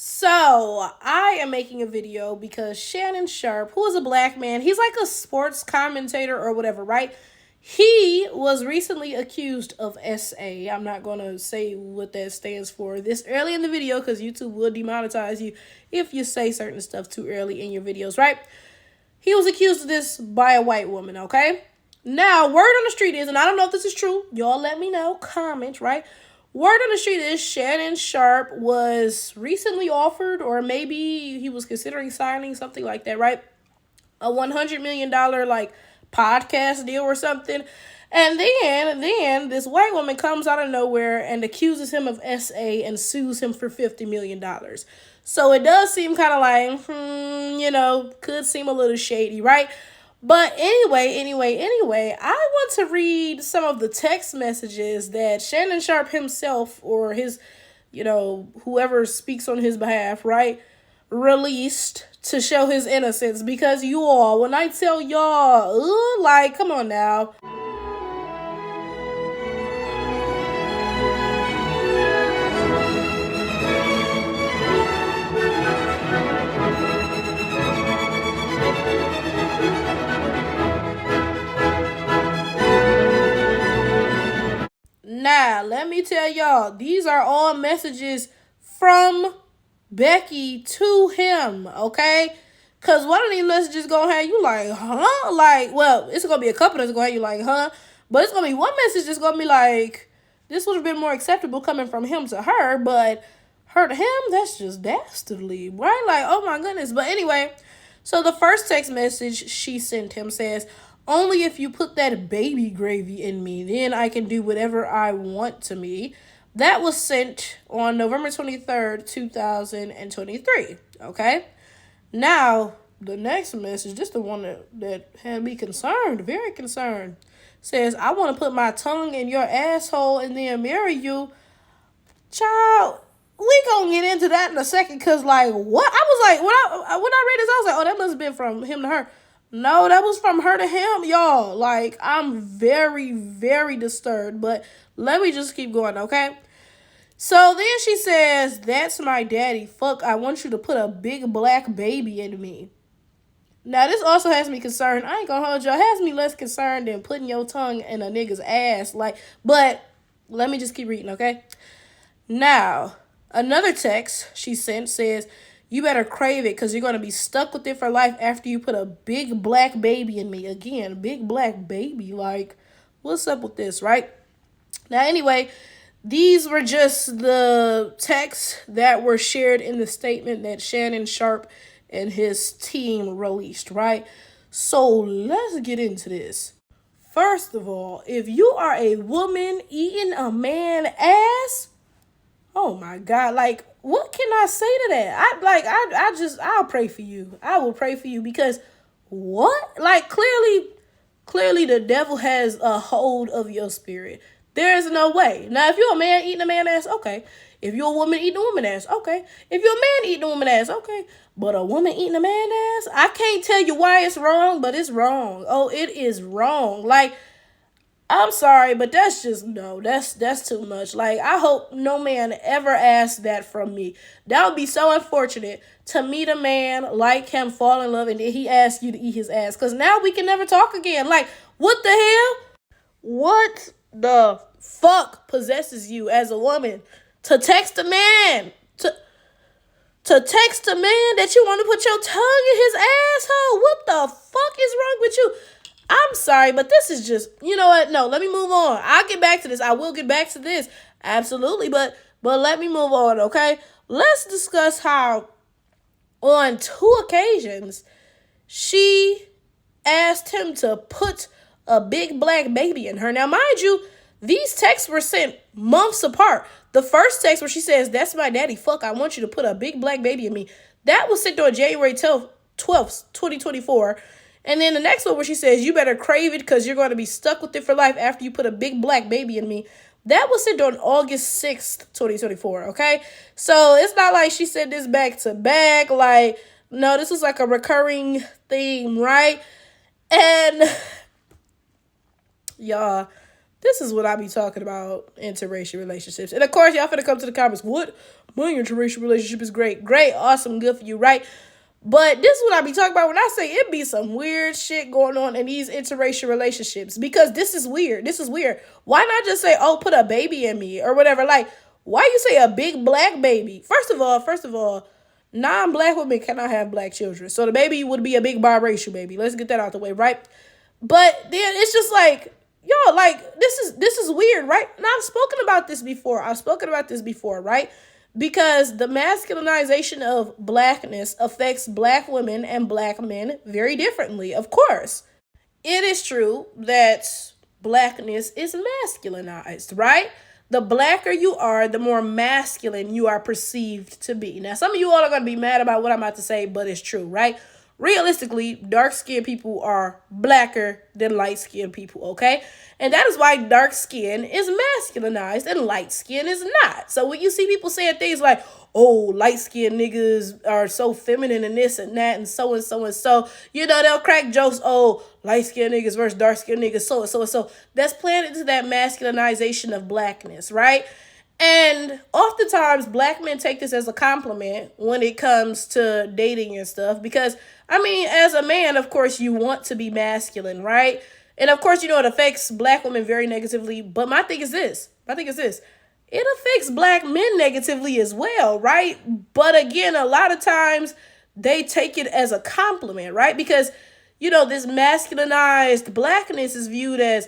So, I am making a video because Shannon Sharpe, who is a black man, he's like a sports commentator or whatever, right? He was recently accused of SA. I'm not going to say what that stands for this early in the video because YouTube will demonetize you if you say certain stuff too early in your videos, right? He was accused of this by a white woman, okay? Now, word on the street is, and I don't know if this is true, y'all let me know, comment, right? Word on the street is Shannon Sharpe was recently offered, or maybe he was considering signing something like that, right? A $100 million like podcast deal or something. And then this white woman comes out of nowhere and accuses him of SA and sues him for $50 million. So it does seem kind of like, could seem a little shady, right? But anyway, I want to read some of the text messages that Shannon Sharpe himself or his, whoever speaks on his behalf, right, released to show his innocence. Because you all, when I tell y'all, come on now. Now, let me tell y'all, these are all messages from Becky to him, okay? Because one of these messages gonna have you like, huh? It's gonna be a couple that's gonna have you like, huh? But it's gonna be one message that's gonna be like, this would have been more acceptable coming from him to her, but her to him, that's just dastardly, right? Like, oh my goodness. But anyway, so the first text message she sent him says, only if you put that baby gravy in me, then I can do whatever I want to me. That was sent on November 23rd, 2023, okay? Now, the next message, just the one that had me concerned, very concerned, says, I want to put my tongue in your asshole and then marry you. Child, we gonna get into that in a second, because, what? I was like, when I read this, I was like, oh, that must have been from him to her. No, that was from her to him, y'all. I'm very, very disturbed, but let me just keep going, okay? So then she says, that's my daddy. Fuck, I want you to put a big black baby in me. Now, this also has me concerned. I ain't gonna hold y'all. It has me less concerned than putting your tongue in a nigga's ass. But let me just keep reading, okay? Now, another text she sent says, you better crave it because you're going to be stuck with it for life after you put a big black baby in me. Again, big black baby. What's up with this, right? Now, anyway, these were just the texts that were shared in the statement that Shannon Sharpe and his team released, right? So let's get into this. First of all, if you are a woman eating a man's ass, oh my God, what can I say to that? I'll pray for you. I will pray for you because what? Clearly the devil has a hold of your spirit. There is no way. Now, if you're a man eating a man's ass, okay. If you're a woman eating a woman's ass, okay. If you're a man eating a woman's ass, okay. But a woman eating a man's ass, I can't tell you why it's wrong, but it's wrong. Oh, it is wrong. I'm sorry, but that's just, no, that's too much. I hope no man ever asks that from me. That would be so unfortunate to meet a man like him, fall in love, and then he asks you to eat his ass. Because now we can never talk again. What the hell? What the fuck possesses you as a woman to text a man? To text a man that you want to put your tongue in his asshole? What the fuck is wrong with you? I'm sorry, but this is just, you know what? No, let me move on. I'll get back to this. I will get back to this. Absolutely. But let me move on, okay? Let's discuss how on 2 occasions she asked him to put a big black baby in her. Now, mind you, these texts were sent months apart. The first text where she says, that's my daddy, fuck, I want you to put a big black baby in me. That was sent on January 12th, 2024. And then the next one where she says, you better crave it because you're going to be stuck with it for life after you put a big black baby in me. That was sent on August 6th, 2024, okay? So it's not like she said this back to back. No, this is a recurring theme, right? And y'all, this is what I be talking about, interracial relationships. And of course, y'all finna come to the comments. What My interracial relationship is great. Great, awesome, good for you, right? But this is what I be talking about when I say it be some weird shit going on in these interracial relationships. Because this is weird. This is weird. Why not just say, oh, put a baby in me or whatever? Like, why you say a big black baby? First of all, non-black women cannot have black children. So the baby would be a big biracial baby. Let's get that out the way, right? But then it's just like, yo, like this is weird, right? And I've spoken about this before, right? Because the masculinization of blackness affects black women and black men very differently. Of course, it is true that blackness is masculinized, right? The blacker you are, the more masculine you are perceived to be. Now, some of you all are going to be mad about what I'm about to say, but it's true, right? Realistically, dark-skinned people are blacker than light-skinned people, okay? And that is why dark skin is masculinized and light skin is not. So when you see people saying things like, oh, light-skinned niggas are so feminine and this and that and so and so and so, you know, they'll crack jokes, oh, light-skinned niggas versus dark-skinned niggas, so and so and so. That's playing into that masculinization of blackness, right? And oftentimes, black men take this as a compliment when it comes to dating and stuff. Because, I mean, as a man, of course, you want to be masculine, right? And, of course, you know, it affects black women very negatively. But my thing is this. It affects black men negatively as well, right? But, again, a lot of times, they take it as a compliment, right? Because, you know, this masculinized blackness is viewed as,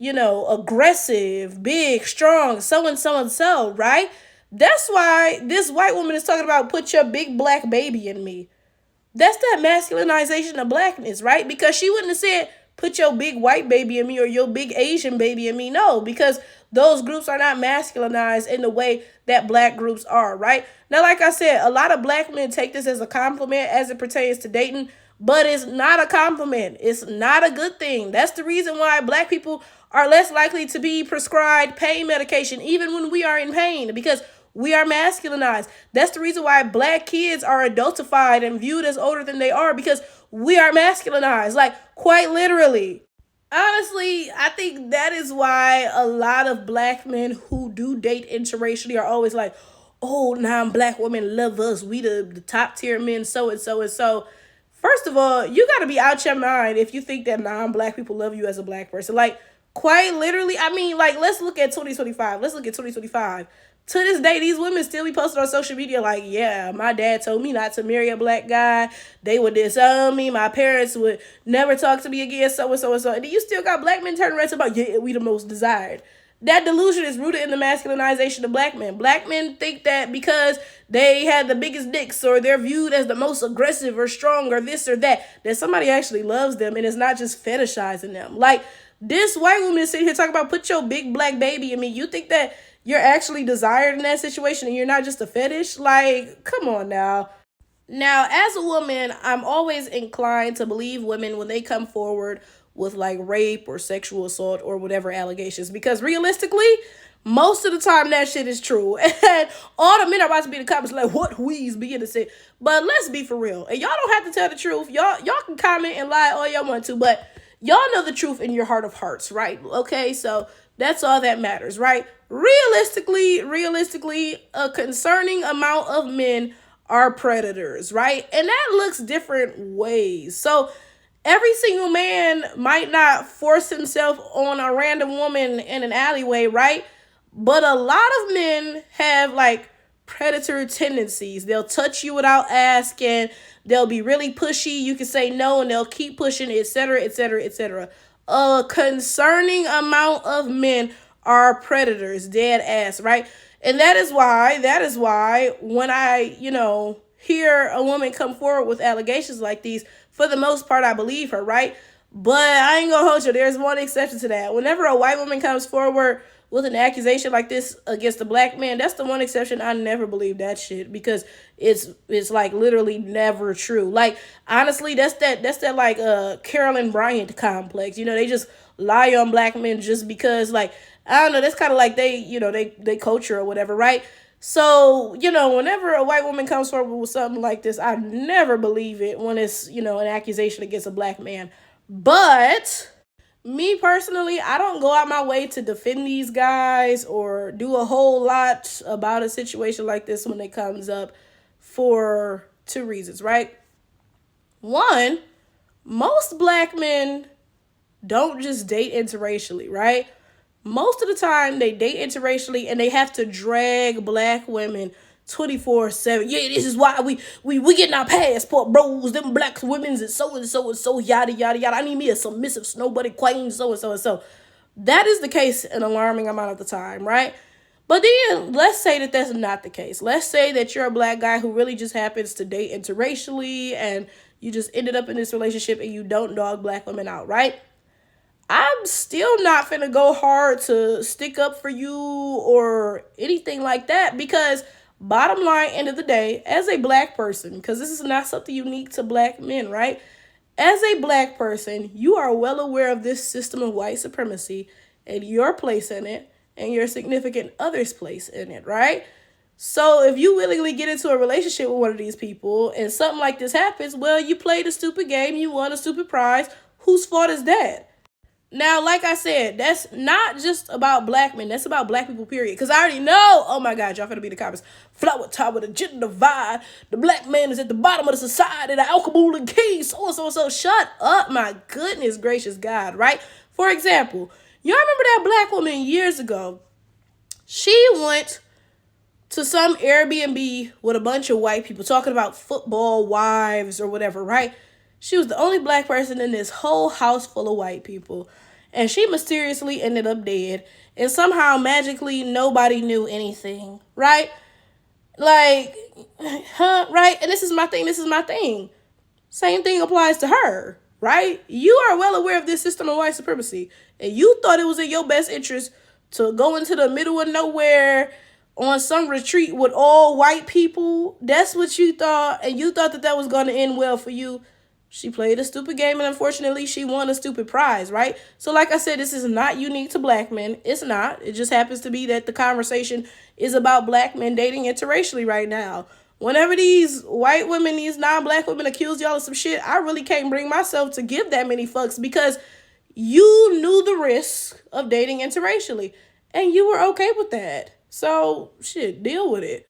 you know, aggressive, big, strong, so and so and so, right? That's why this white woman is talking about put your big black baby in me. That's that masculinization of blackness, right? Because she wouldn't have said put your big white baby in me or your big Asian baby in me. No, because those groups are not masculinized in the way that black groups are, right? Now, like I said, a lot of black men take this as a compliment as it pertains to dating, but it's not a compliment. It's not a good thing. That's the reason why black people are less likely to be prescribed pain medication, even when we are in pain, because we are masculinized. That's the reason why black kids are adultified and viewed as older than they are, because we are masculinized, like quite literally. Honestly, I think that is why a lot of black men who do date interracially are always like, oh, non-black women love us. We the top tier men, so and so and so. First of all, you got to be out your mind if you think that non-black people love you as a black person. Like, quite literally, I mean, like, let's look at 2025. To this day, these women still be posting on social media like, yeah, my dad told me not to marry a black guy. They would disown me. My parents would never talk to me again, so and so and so. And then you still got black men turning around about, yeah, we the most desired. That delusion is rooted in the masculinization of black men. Black men think that because they had the biggest dicks or they're viewed as the most aggressive or strong or this or that somebody actually loves them and is not just fetishizing them. Like, this white woman is sitting here talking about put your big black baby in me. You think that you're actually desired in that situation and you're not just a fetish? Like, come on now. Now, as a woman, I'm always inclined to believe women when they come forward with like rape or sexual assault or whatever allegations, because realistically, most of the time that shit is true. And all the men are about to be in the comments like, what wheeze be innocent? But let's be for real. And y'all don't have to tell the truth. Y'all can comment and lie all y'all want to, but y'all know the truth in your heart of hearts, right? Okay, so that's all that matters, right? Realistically, a concerning amount of men are predators, right? And that looks different ways. So every single man might not force himself on a random woman in an alleyway, right? But a lot of men have like predator tendencies. They'll touch you without asking. They'll be really pushy. You can say no and they'll keep pushing, etc., etc., etc. A concerning amount of men are predators, dead ass, right? And that is why when I, hear a woman come forward with allegations like these, for the most part, I believe her, right? But I ain't gonna hold you. There's one exception to that. Whenever a white woman comes forward with an accusation like this against a black man, that's the one exception. I never believe that shit, because it's like literally never true. Like, honestly, that's that like Carolyn Bryant complex. They just lie on black men just because, like, I don't know, that's kind of like they culture or whatever, right? So, whenever a white woman comes forward with something like this, I never believe it when it's, an accusation against a black man. But Me personally, I don't go out my way to defend these guys or do a whole lot about a situation like this when it comes up for two reasons, right? One, most black men don't just date interracially, right? Most of the time they date interracially and they have to drag black women 24/7. Yeah, this is why we getting our passport, bros. Them black women's and so and so and so, yada yada yada. I need me a submissive snowbody queen, so and so and so. That is the case an alarming amount of the time, right? But then let's say that that's not the case. Let's say that you're a black guy who really just happens to date interracially and you just ended up in this relationship and you don't dog black women out, right? I'm still not finna go hard to stick up for you or anything like that, because bottom line, end of the day, as a black person, because this is not something unique to black men, right? As a black person, you are well aware of this system of white supremacy and your place in it and your significant other's place in it, right? So if you willingly get into a relationship with one of these people and something like this happens, well, you played a stupid game, you won a stupid prize. Whose fault is that? Now, like I said, that's not just about black men. That's about black people, period. Because I already know, oh my God, y'all finna be the comments. Flower top with a gender divide. The black man is at the bottom of the society. The alcohol and keys. So. Shut up, my goodness gracious God, right? For example, y'all remember that black woman years ago? She went to some Airbnb with a bunch of white people talking about football wives or whatever, right? She was the only black person in this whole house full of white people. And she mysteriously ended up dead. And somehow, magically, nobody knew anything, right? Like, right? And this is my thing. Same thing applies to her, right? You are well aware of this system of white supremacy. And you thought it was in your best interest to go into the middle of nowhere on some retreat with all white people. That's what you thought. And you thought that was going to end well for you. She played a stupid game, and unfortunately, she won a stupid prize, right? So like I said, this is not unique to black men. It's not. It just happens to be that the conversation is about black men dating interracially right now. Whenever these white women, these non-black women accuse y'all of some shit, I really can't bring myself to give that many fucks, because you knew the risk of dating interracially, and you were okay with that. So, shit, deal with it.